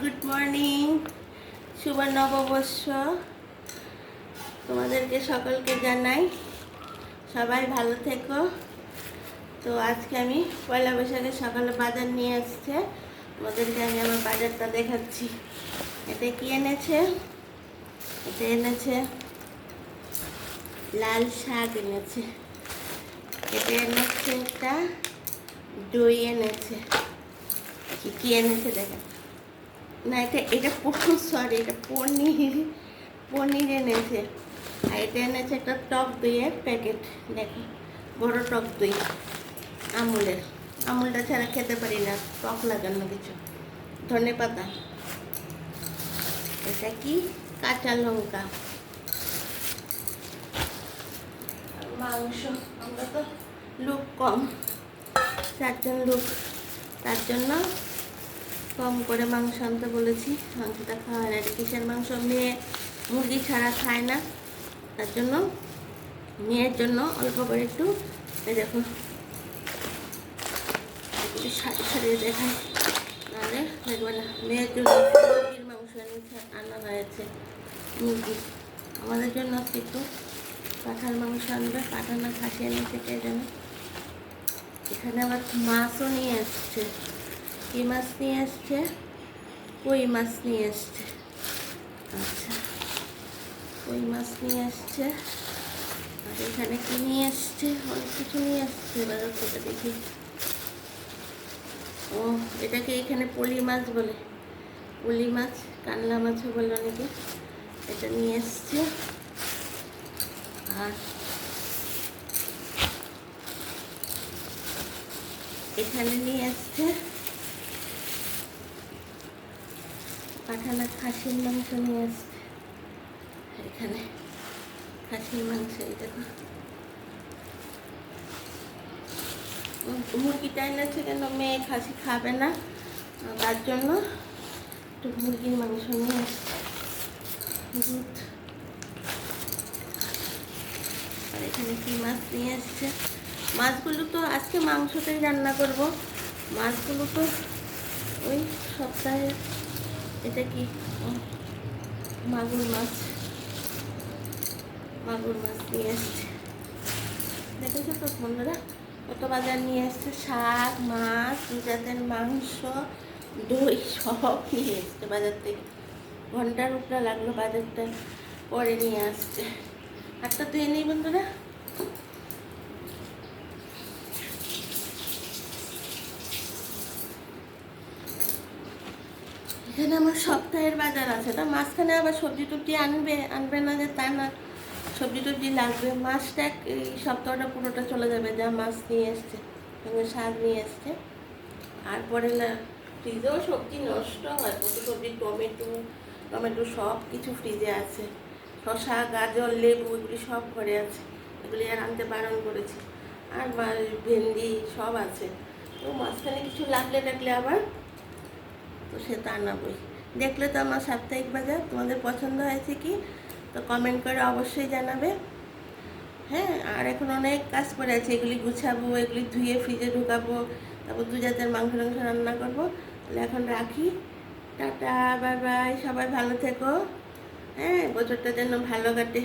Good morning, শুভ নববর্ষ। তোমাদেরকে সকলকে জানাই সবাই ভালো থেকো। তো আজকে আমি পয়লা বৈশাখের সকালে বাজার নিয়ে আসছে, তোমাদেরকে আমি আমার বাজারটা দেখাচ্ছি। এটা কি এনেছে? এটা এনেছে লাল শাক এনেছে, এটা এনেছে একটা দই এনেছে, কি এনেছে দেখেন না, এটা সরি, এটা পনির এনেছে। আর এটা এনেছে একটা টক দইয়ের প্যাকেট, দেখো বড় টক দই আমুলটা ছাড়া খেতে পারি না, টক লাগানো কিছু। ধনেপাতা, এটা কি কাঁচা লঙ্কা, মাংস। আমরা তো লোক কম, 4 জন লোক, তার জন্য কম করে মাংস আনতে বলেছি। মাংসটা খাওয়া হয় না, এটা কিসের মাংস? মেয়ে মুরগি ছাড়া খায় না, তার জন্য মেয়ের জন্য অল্প করে একটু দেখো সারিয়ে দেখায়, নাহলে দেখবে না। মেয়ের জন্য মুরগির মাংস আনা হয়েছে, মুরগি। আমাদের জন্য একটু পাঠার মাংস আনবে, পাঠা না খাসি এনেছে কে জানে। এখানে আবার মাছও নিয়ে এসছে। কি মাছ নিয়ে এসছে? কই মাছ নিয়ে এসছে। আচ্ছা, কই মাছ নিয়ে এসছে। আর এখানে কি নিয়ে এসছে? অনেক কিছু নিয়ে এসছে, বাজার থেকে দেখি। ও, এটাকে এখানে পলি মাছ বলে, পলি মাছ, কানলা মাছও বলে অনেকে। এটা নিয়ে এসছে। আর এখানে নিয়ে এসছে পাঠানা খাসির মাংস নিয়ে আসছে। এখানে খাসির মাংস, এই দেখো। মুরগিটা এনেছে কেন? মেয়ে খাসি খাবে না, তার জন্য একটু মুরগির মাংস নিয়ে আসছে। দুধ। আর এখানে কি মাছ নিয়ে আসছে? মাছগুলো তো আজকে মাংসটাই রান্না করব। মাছগুলো তো ওই সপ্তাহে। এটা কি? মাগুর মাছ নিয়ে এসছে। দেখেছো তো বন্ধুরা, কত বাজার নিয়ে এসছে। শাক, মাছ, 2 জাতের মাংস, দই, সব নিয়ে এসছে বাজার থেকে। ঘন্টার উপরে লাগলো বাজারটা পরে নিয়ে আসছে। একটা তো এনেই বন্ধুরা। এখানে আমার সপ্তাহের বাজার আছে, তা মাঝখানে আবার সবজি টবজি আনবে না যে তা না, সবজি টবজি লাগবে। মাছটা এই সপ্তাহটা পুরোটা চলে যাবে, যা মাছ নিয়ে এসছে, সঙ্গে শাক নিয়ে এসছে। আর পরে না ফ্রিজেও সবজি নষ্ট হয়, কত সবজি, টমেটো সব কিছু ফ্রিজে আছে। শসা, গাজর, লেবু, এগুলি সব ঘরে আছে, এগুলি আর আনতে বারণ করেছি। আর ভেন্ডি সব আছে। তো মাঝখানে কিছু লাগলে আবার তো সে তা আনাবই। দেখলে তো আমার সাপ্তাহিক বাজার, তোমাদের পছন্দ হয়েছে কি? তো কমেন্ট করে অবশ্যই জানাবে। হ্যাঁ, আর এখন অনেক কাজ করে আছে, এগুলি গুছাবো, এগুলি ধুয়ে ফ্রিজে ঢুকাবো, তারপর 2 জাতের মাংস রান্না করবো। তাহলে এখন রাখি, টাটা, বাই বাই, সবাই ভালো থেকো। হ্যাঁ, বছরটা যেন ভালো কাটে।